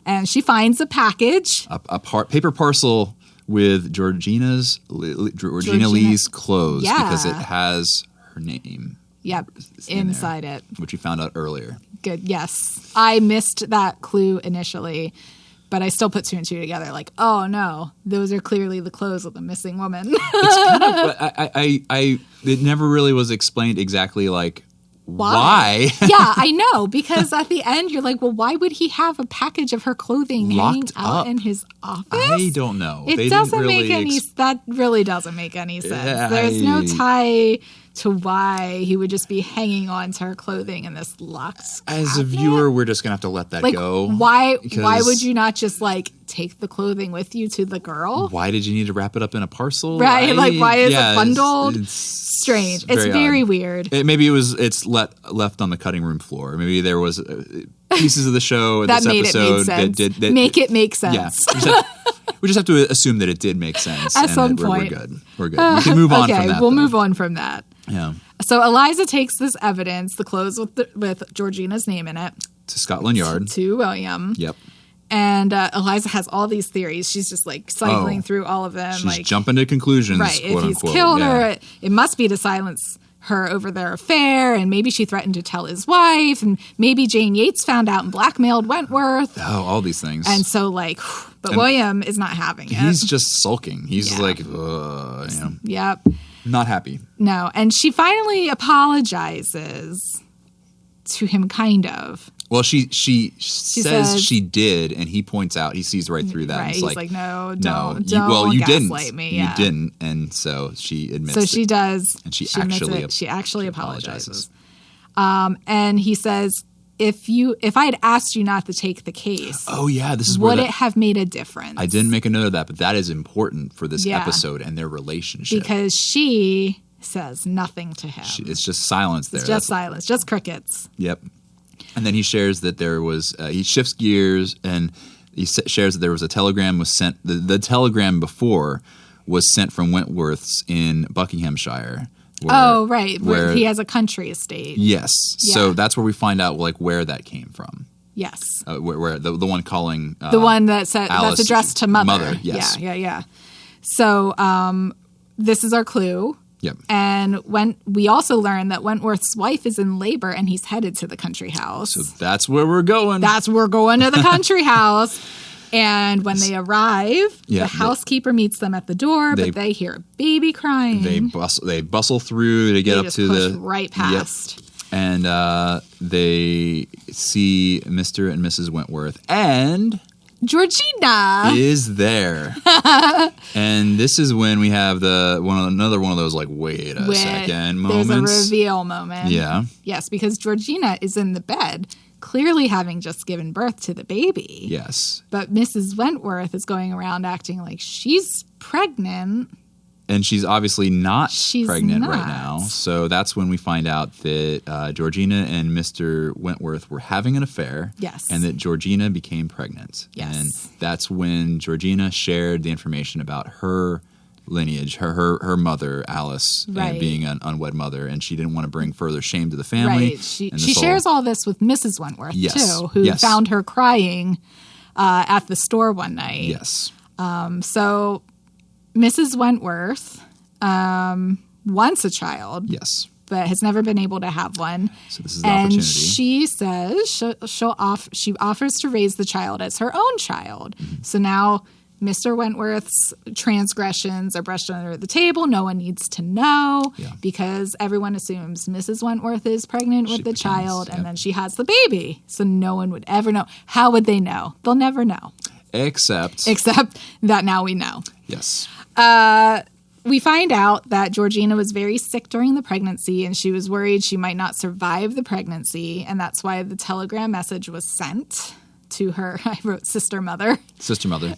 And she finds a package. A paper parcel with Georgina Lee's clothes because it has her name. Yep, inside it. Which we found out earlier. Good, yes. I missed that clue initially, but I still put two and two together. Like, oh no, those are clearly the clothes of the missing woman. It's kind of, it never really was explained exactly like why. Yeah, I know, because at the end you're like, well, why would he have a package of her clothing hanging out in his office? I don't know. It doesn't make any. That really doesn't make any sense. Yeah, there's no tie to why he would just be hanging on to her clothing in this locked cabinet. As a viewer, we're just gonna have to let that go. Why would you not just like take the clothing with you to the girl? Why did you need to wrap it up in a parcel? Right, like why is it bundled? It's strange. It's very weird. Maybe it's left on the cutting room floor. Maybe there was pieces of the show in this episode that make it make sense. Yeah, we just have to assume that it did make sense. At some point. We're good. We can move on from that. We'll move on from that. Yeah. So Eliza takes this evidence, the clothes with Georgina's name in it, to Scotland Yard. To William. Yep. And Eliza has all these theories. She's just like cycling through all of them. She's jumping to conclusions. Right. If he's killed her, it must be to silence her over their affair, and maybe she threatened to tell his wife, and maybe Jane Yates found out and blackmailed Wentworth. Oh, all these things. And so but William is not having it. He's just sulking. He's like, Yep. Not happy. No. And she finally apologizes to him, kind of. Well, she says she did, and he points out, he sees right through that. Right, he's like, no, don't you gaslight me. You didn't, and so she admits. So she does, and she actually apologizes. And he says, if I had asked you not to take the case, this is would it have made a difference? I didn't make a note of that, but that is important for this episode and their relationship because she says nothing to him. It's just silence there. It's just silence, just crickets. Yep. And then he shares that there was, he shifts gears and he shares that there was a telegram was sent, the telegram before was sent from Wentworth's in Buckinghamshire. Where he has a country estate. Yes. Yeah. So that's where we find out where that came from. Yes. Where the one calling the one that said Alice, that's addressed to mother. Yes. Yeah. So this is our clue. Yep. And when we also learn that Wentworth's wife is in labor and he's headed to the country house. So that's where we're going. We're going to the country house. And when they arrive, the housekeeper meets them at the door, but they hear a baby crying. They bustle through to get up to the right past. Yep. And they see Mr. and Mrs. Wentworth, and Georgina is there. And this is when we have another one of those like, wait a second moments. There's a reveal moment. Yeah. Yes, because Georgina is in the bed, clearly having just given birth to the baby. Yes. But Mrs. Wentworth is going around acting like she's pregnant. And she's obviously not pregnant right now. So that's when we find out that Georgina and Mr. Wentworth were having an affair. Yes. And that Georgina became pregnant. Yes. And that's when Georgina shared the information about her lineage, her mother, Alice, and being an unwed mother. And she didn't want to bring further shame to the family. Right. She shares all this with Mrs. Wentworth, too, who Yes. found her crying at the store one night. Yes. So Mrs. Wentworth wants a child. Yes. But has never been able to have one. So this is the opportunity. And she says she offers to raise the child as her own child. Mm-hmm. So now Mr. Wentworth's transgressions are brushed under the table. No one needs to know because everyone assumes Mrs. Wentworth is pregnant with the child and then she has the baby. So no one would ever know. How would they know? They'll never know. Except that now we know. Yes. We find out that Georgina was very sick during the pregnancy and she was worried she might not survive the pregnancy. And that's why the telegram message was sent to her. I wrote sister mother. Sister mother.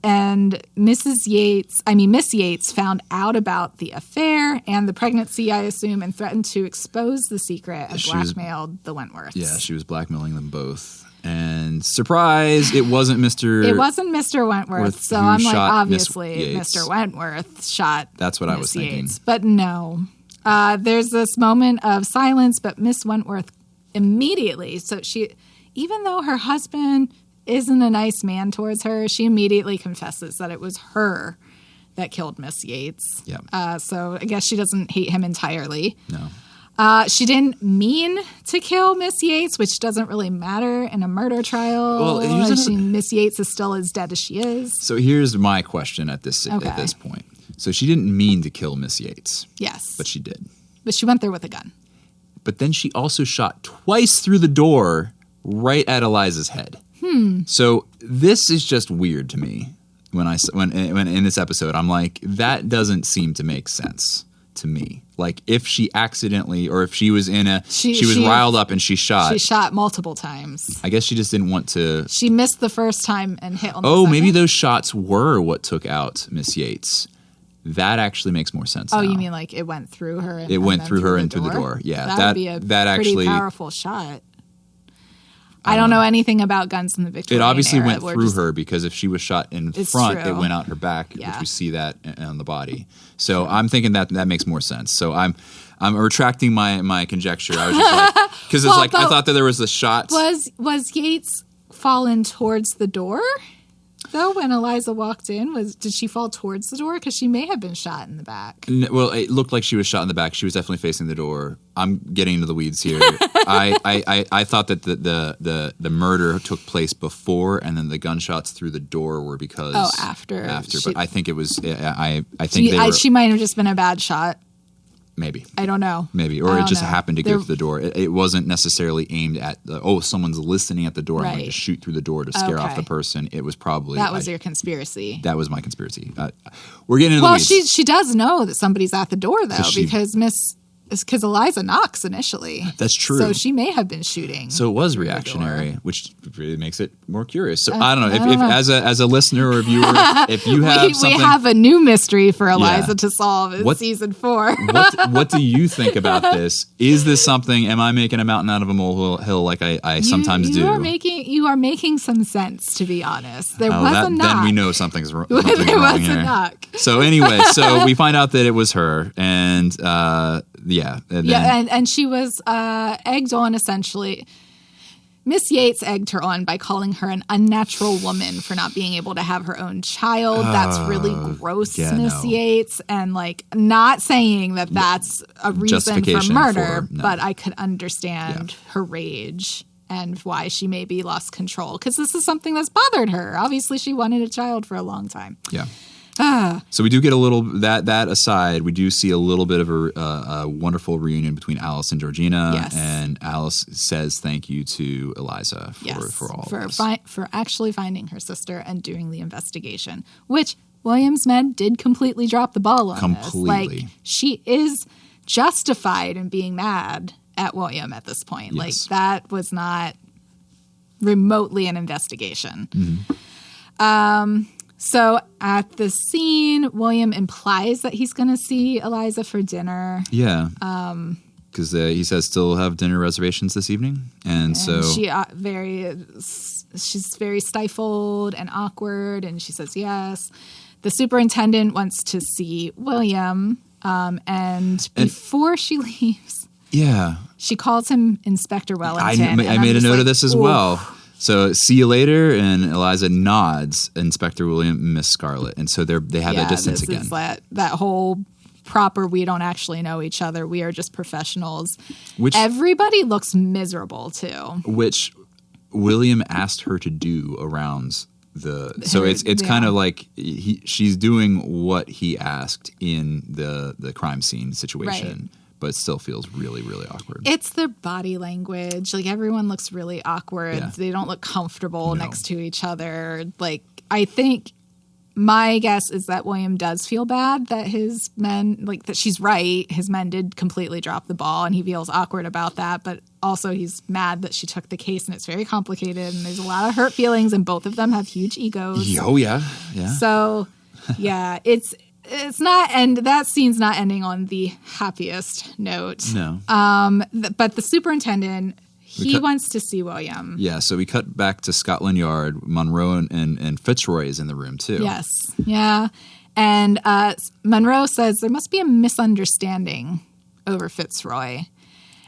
And Miss Yates found out about the affair and the pregnancy, I assume, and threatened to expose the secret and blackmailed the Wentworths. Yeah, she was blackmailing them both. And surprise, it wasn't Mr. Wentworth. So I'm like, obviously, Mr. Wentworth shot. That's what I was thinking. But no. There's this moment of silence, but Miss Wentworth immediately, so she, even though her husband isn't a nice man towards her, she immediately confesses that it was her that killed Miss Yates. Yeah. So I guess she doesn't hate him entirely. No. She didn't mean to kill Miss Yates, which doesn't really matter in a murder trial. Well, Miss Yates is still as dead as she is. So here's my question at this point. So she didn't mean to kill Miss Yates. Yes. But she did. But she went there with a gun. But then she also shot twice through the door right at Eliza's head. So this is just weird to me. When in this episode, I'm like, that doesn't seem to make sense to me. Like if she accidentally, or if she was she was riled up and she shot. She shot multiple times. I guess she just didn't want to. She missed the first time and hit on the second. Maybe those shots were what took out Miss Yates. That actually makes more sense. Oh, you mean like it went through her? It went through her into the door. Yeah, that would be a pretty powerful shot. I don't know anything about guns in the Victorian era. It obviously went through her because if she was shot in front, true. It went out her back, which we see that on the body. So I'm thinking that makes more sense. So I'm retracting my conjecture. I was just like, because it's like I thought that there was a shot. Was Yates fallen towards the door? Though when Eliza walked in, did she fall towards the door? Because she may have been shot in the back. Well, it looked like she was shot in the back. She was definitely facing the door. I'm getting into the weeds here. I thought that the murder took place before, and then the gunshots through the door were because after. But I think it was. I think she might have just been a bad shot. Maybe. I don't know. Maybe. Or it just happened to go through the door. It wasn't necesserally aimed at, someone's listening at the door. I'm going to shoot through the door to scare off the person. It was probably... That was your conspiracy. That was my conspiracy. We're getting into the weeds. Well, she does know that somebody's at the door, though, because Eliza knocks initially. That's true. So she may have been shooting. So it was reactionary, which really makes it more curious. So I don't know. If as a listener or viewer, if you have something... We have a new mystery for Eliza to solve in season 4. What do you think about this? Is this something... Am I making a mountain out of a molehill like I sometimes do? You are making some sense, to be honest. There was a knock. Then we know something's wrong. There was a knock. So anyway, we find out that it was her, and... and she was egged on, essentially. Miss Yates egged her on by calling her an unnatural woman for not being able to have her own child. That's really gross, Miss Yates. And like, not saying that that's a reason for murder, but I could understand her rage and why she maybe lost control. Because this is something that's bothered her. Obviously, she wanted a child for a long time. Yeah. So we do get a little, that aside, we do see a little bit of a wonderful reunion between Alice and Georgina, and Alice says thank you to Eliza for all of this. For actually finding her sister and doing the investigation, which William's men did completely drop the ball on. Completely. Like, she is justified in being mad at William at this point. Like, that was not remotely an investigation. Mm-hmm. So at the scene, William implies that he's going to see Eliza for dinner. Yeah. Because he says still have dinner reservations this evening. And so she's very stifled and awkward, and she says yes. The superintendent wants to see William, and before she leaves, she calls him Inspector Wellington. I made a note of this as well. So see you later, and Eliza nods Inspector William and Miss Scarlet. And so they have that distance again. Is that whole proper, we don't actually know each other, we are just professionals. Which everybody looks miserable too. Which William asked her to do around it's kind of like she's doing what he asked in the crime scene situation. Right. But it still feels really, really awkward. It's their body language. Like, everyone looks really awkward. Yeah. They don't look comfortable next to each other. Like, I think my guess is that William does feel bad that his men, like, that she's right. His men did completely drop the ball, and he feels awkward about that. But also he's mad that she took the case, and it's very complicated, and there's a lot of hurt feelings, and both of them have huge egos. Oh, yeah. So, yeah, it's not, and that scene's not ending on the happiest note. No. But the superintendent, he wants to see William. Yeah, so we cut back to Scotland Yard. Monroe and Fitzroy is in the room, too. Yes. Yeah. And Monroe says there must be a misunderstanding over Fitzroy.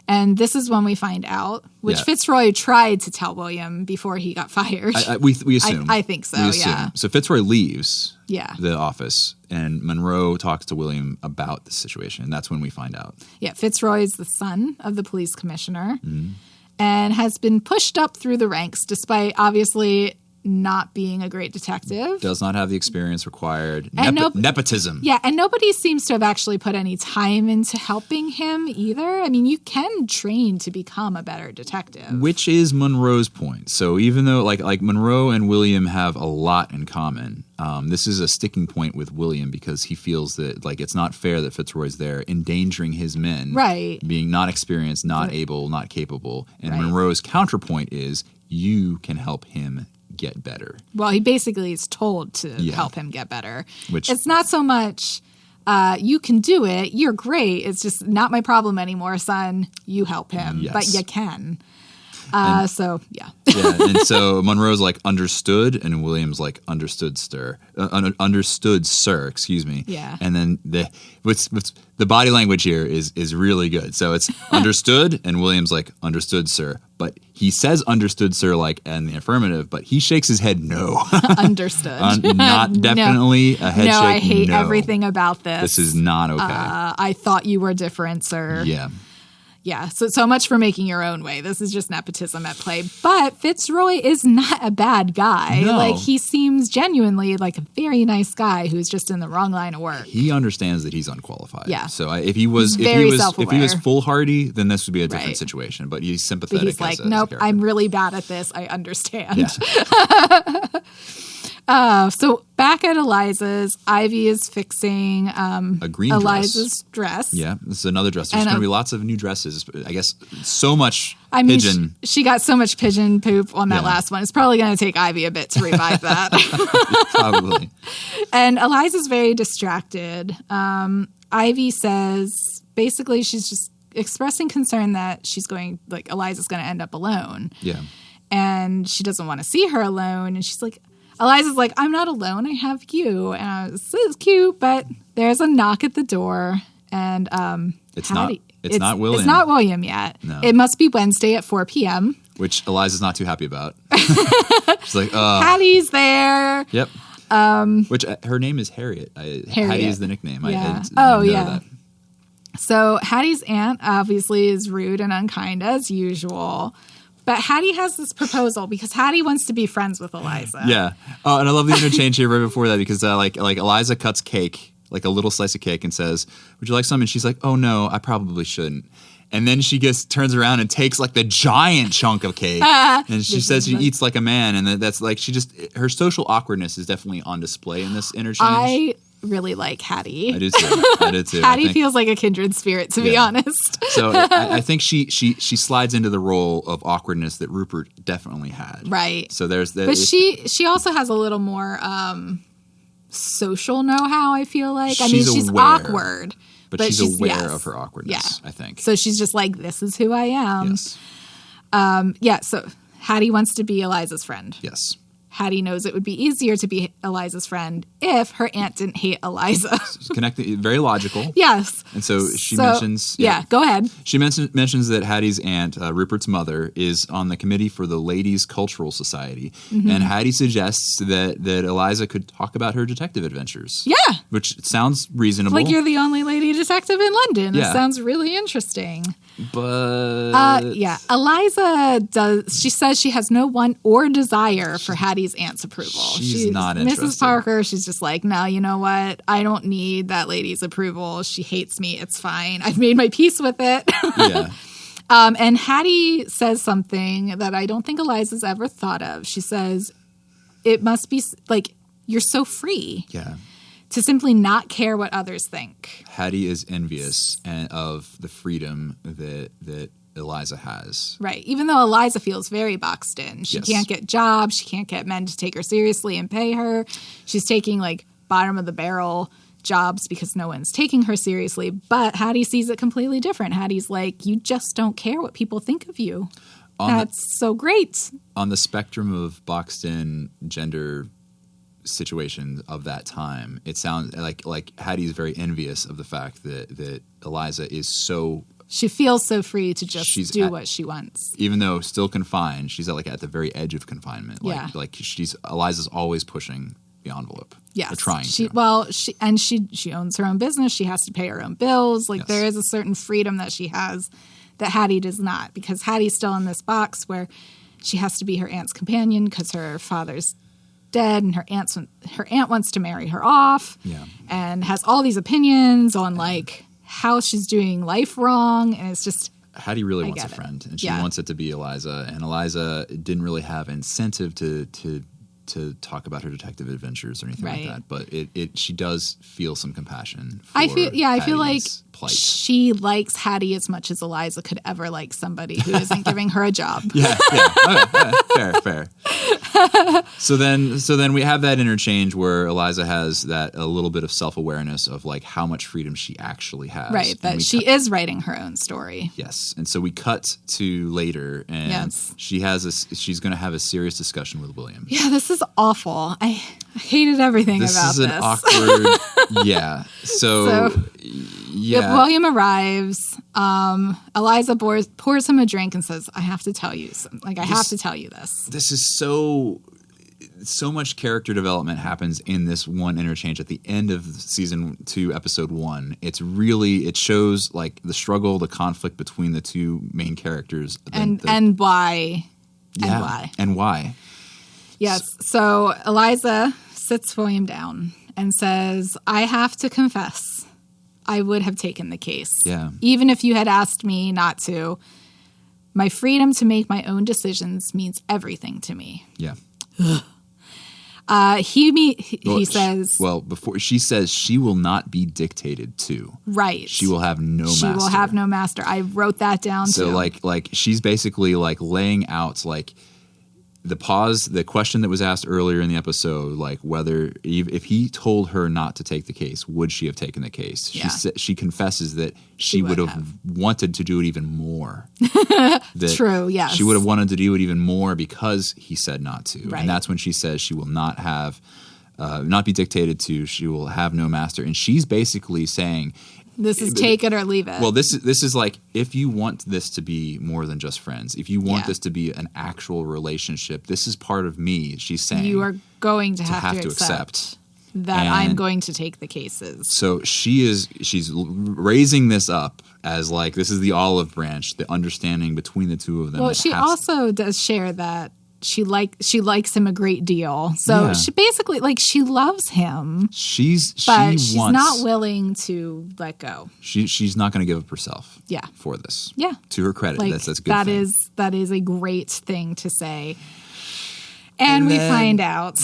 And this is when we find out, which Fitzroy tried to tell William before he got fired. We assume. I think so, yeah. So Fitzroy leaves the office, and Monroe talks to William about the situation, and that's when we find out. Yeah, Fitzroy is the son of the police commissioner and has been pushed up through the ranks despite obviously not being a great detective. Does not have the experience required. Nepotism. Yeah, and nobody seems to have actually put any time into helping him either. I mean, you can train to become a better detective. Which is Monroe's point. So even though like Monroe and William have a lot in common, this is a sticking point with William because he feels that like it's not fair that Fitzroy's there endangering his men. Right. Being not experienced, not able, not capable. And Monroe's counterpoint is you can help him get better. Well, he basically is told to help him get better. Which it's not so much you can do it, you're great, it's just not my problem anymore, son. You help him, but you can. And so Monroe's like understood, and William's like understood sir, excuse me. Yeah. And then the body language here is really good. So it's understood, and William's like understood, sir. But he says understood, sir, like in the affirmative, but he shakes his head no. Understood. Not definitely a head shake. I hate everything about this. This is not okay. I thought you were different, sir. Yeah. Yeah, so much for making your own way. This is just nepotism at play. But Fitzroy is not a bad guy. No. Like, he seems genuinely like a very nice guy who's just in the wrong line of work. He understands that he's unqualified. Yeah. So if he was foolhardy, then this would be a different situation. But he's sympathetic. But he's like, nope, I'm really bad at this. I understand. Yeah. So back at Eliza's, Ivy is fixing a green Eliza's dress. Yeah, this is another dress. There's going to be lots of new dresses. I guess so much pigeon. She got so much pigeon poop on that last one. It's probably going to take Ivy a bit to revive that. Probably. And Eliza's very distracted. Ivy says basically she's just expressing concern that Eliza's going to end up alone. Yeah. And she doesn't want to see her alone. And she's like, Eliza's like, I'm not alone. I have you. And this is cute, but there's a knock at the door. And it's not William. It's not William yet. No. It must be Wednesday at 4 p.m. which Eliza's not too happy about. She's like, Hattie's there. Yep. Which her name is Harriet. Harriet. Hattie is the nickname. Yeah. I know that. So Hattie's aunt obviously is rude and unkind as usual. But Hattie has this proposal because Hattie wants to be friends with Eliza. Yeah. Oh, and I love the interchange here right before that because like Eliza cuts cake, like a little slice of cake, and says, "Would you like some?" And she's like, "Oh no, I probably shouldn't." And then she turns around and takes like the giant chunk of cake, and she says she eats like a man, and that's like her social awkwardness is definitely on display in this interchange. I really like Hattie. I do too. Hattie feels like a kindred spirit, to be honest. So I think she slides into the role of awkwardness that Rupert definitely had. Right. So there's that. But she also has a little more social know-how, I feel like. She's aware, awkward. But she's aware of her awkwardness, I think. So she's just like, this is who I am. Yes. So Hattie wants to be Eliza's friend. Yes. Hattie knows it would be easier to be Eliza's friend if her aunt didn't hate Eliza. Connected, very logical. Yes. And so she mentions... Yeah, go ahead. She mentions that Hattie's aunt, Rupert's mother, is on the committee for the Ladies' Cultural Society. Mm-hmm. And Hattie suggests that Eliza could talk about her detective adventures. Yeah. Which sounds reasonable. Like you're the only lady detective in London. Yeah. It sounds really interesting. But... Eliza she says she has no want or desire for Hattie's aunt's approval. She's not interested. Mrs. Parker, she's just like, no, you know what? I don't need that lady's approval. She hates me. It's fine. I've made my peace with it. Yeah. And Hattie says something that I don't think Eliza's ever thought of. She says, it must be like, you're so free. Yeah. To simply not care what others think. Hattie is envious of the freedom that Eliza has. Right. Even though Eliza feels very boxed in. She can't get jobs. She can't get men to take her seriously and pay her. She's taking like bottom of the barrel jobs because no one's taking her seriously. But Hattie sees it completely different. Hattie's like, you just don't care what people think of you. That's so great. On the spectrum of boxed in gender situation of that time, it sounds like Hattie is very envious of the fact that Eliza is so... She feels so free to just do what she wants. Even though still confined, she's at the very edge of confinement. Eliza's always pushing the envelope. Yes. Or trying to. Well, she owns her own business. She has to pay her own bills. There is a certain freedom that she has that Hattie does not, because Hattie's still in this box where she has to be her aunt's companion because her father's dead and her aunt wants to marry her off. Yeah. And has all these opinions on how she's doing life wrong, and it's just... Hattie really wants a friend, and she wants it to be Eliza, and Eliza didn't really have incentive to talk about her detective adventures or anything like that, but she does feel some compassion for I feel like plight. She likes Hattie as much as Eliza could ever like somebody who isn't giving her a job. Yeah. Fair. So then we have that interchange where Eliza has a little bit of self-awareness of how much freedom she actually has. Right, that she is writing her own story. Yes. And so we cut to later, and she's going to have a serious discussion with William. Yeah, this is awful. I hated everything about this. This is an awkward... Yeah. So William arrives. Eliza pours him a drink and says, I have to tell you something. I have to tell you this. This is so much character development happens in this one interchange at the end of season 2, episode 1. It shows the struggle, the conflict between the two main characters. And why. And why. Yes. So Eliza sits William down and says, I have to confess, I would have taken the case. Yeah. Even if you had asked me not to. My freedom to make my own decisions means everything to me. Yeah. He says... before she says she will not be dictated to. Right. She will have no master. She will have no master. I wrote that down too. So she's basically laying out the question that was asked earlier in the episode, whether if he told her not to take the case, would she have taken the case? Yeah. She confesses that she would have wanted to do it even more. True, yes. She would have wanted to do it even more because he said not to. Right. And that's when she says she will not be dictated to, she will have no master. And she's basically saying, This is take it or leave it. Well, this is like, if you want this to be more than just friends, if you want this to be an actual relationship, this is part of me, she's saying. You are going to have to accept that I'm going to take the cases. So she's raising this up as like, this is the olive branch, the understanding between the two of them. Well, she also does share that she likes him a great deal. So she basically, like, she loves him. She's not willing to let go. She's not going to give up herself. Yeah. For this. Yeah. To her credit, like, that's a good thing. That is a great thing to say. And we find out.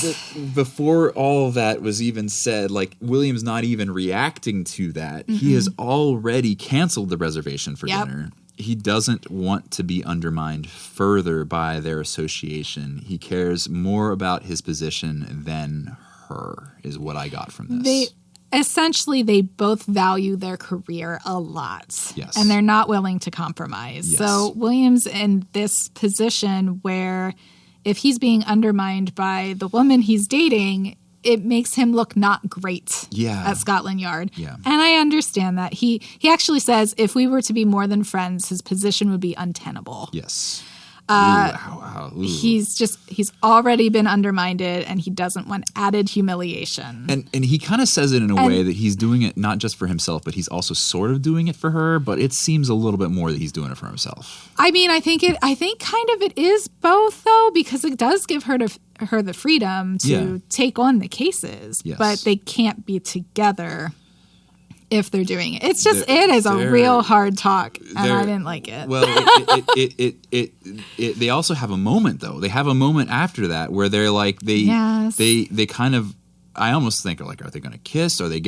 Before all of that was even said, like, William's not even reacting to that. Mm-hmm. He has already canceled the reservation for dinner. He doesn't want to be undermined further by their association. He cares more about his position than her, is what I got from this. They both value their career a lot. Yes. And they're not willing to compromise. Yes. So William's in this position where if he's being undermined by the woman he's dating, it makes him look not great at Scotland Yard. Yeah. And I understand that. He actually says if we were to be more than friends, his position would be untenable. Yes. He's already been undermined and he doesn't want added humiliation. And he kind of says it in a way that he's doing it not just for himself, but he's also sort of doing it for her, but it seems a little bit more that he's doing it for himself. I mean, I think kind of it is both though, because it does give her the freedom to take on the cases, but they can't be together if they're doing it. It's just, it is a real hard talk, and I didn't like it. Well, they also have a moment, though. They have a moment after that where they're like, they kind of, I almost think, like, are they going to kiss? Or they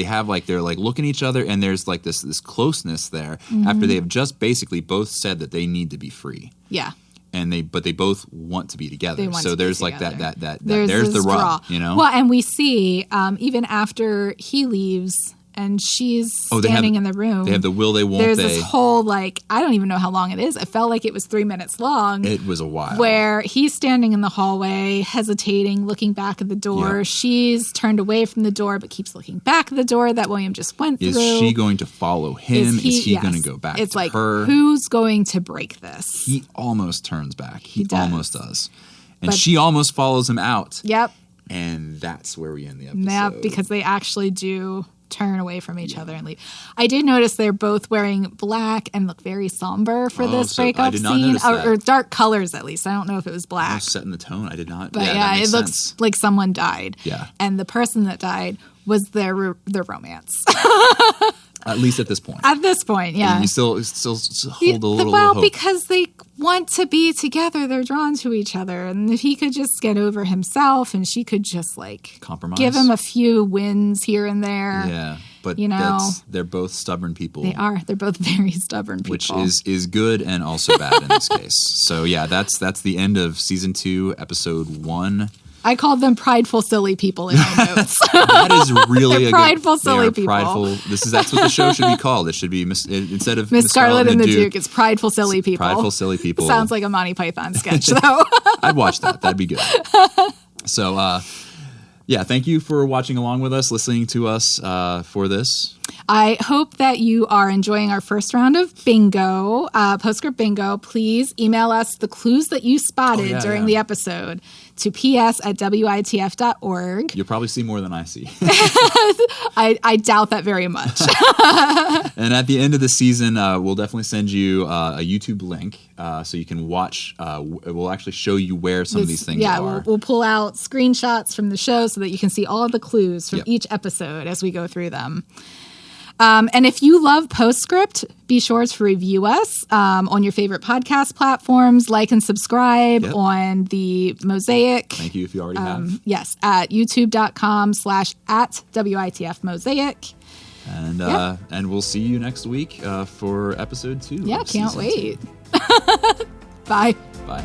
have, like, they're, like, looking at each other, and there's, like, this closeness there after they have just basically both said that they need to be free. Yeah. But they both want to be together. So there's like that there's the rub, Well, and we see, even after he leaves, and she's standing in the room. They have the will they, won't There's they. This whole, like, I don't even know how long it is. It felt like it was 3 minutes long. It was a while. Where he's standing in the hallway, hesitating, looking back at the door. Yep. She's turned away from the door, but keeps looking back at the door that William just went through. Is she going to follow him? Is he going to go back to like, her? Who's going to break this? He almost turns back. He almost does. And she almost follows him out. Yep. And that's where we end the episode. Yep, because they actually do turn away from each other and leave. I did notice they're both wearing black and look very somber for this breakup scene, or dark colors at least. I don't know if it was black. Setting the tone. I did not. But it looks like someone died. Yeah, and the person that died was their romance. At least at this point. At this point, yeah. You still hold a little hope. Because they want to be together. They're drawn to each other. And if he could just get over himself and she could just, like, compromise, give him a few wins here and there. Yeah. But they're both stubborn people. They are. They're both very stubborn people. Which is good and also bad in this case. So, yeah, that's the end of Season 2, Episode 1. I called them prideful, silly people in my notes. That is really prideful, silly people. Prideful. That's what the show should be called. It should be instead of Miss Scarlet and the Duke. It's prideful, silly people. Prideful, silly people. Sounds like a Monty Python sketch, though. I'd watch that. That'd be good. So, thank you for watching along with us, listening to us for this. I hope that you are enjoying our first round of bingo, Postscript Bingo. Please email us the clues that you spotted during the episode to ps@witf.org. You'll probably see more than I see. I doubt that very much. And at the end of the season, we'll definitely send you a YouTube link so you can watch. We'll actually show you where some of these things are. Yeah, we'll pull out screenshots from the show so that you can see all of the clues from each episode as we go through them. And if you love Postscript, be sure to review us on your favorite podcast platforms. Like and subscribe on the Mosaic. Thank you if you already have. Yes, at youtube.com/@WITF Mosaic. And we'll see you next week for episode 2. Yeah, can't wait. Bye. Bye.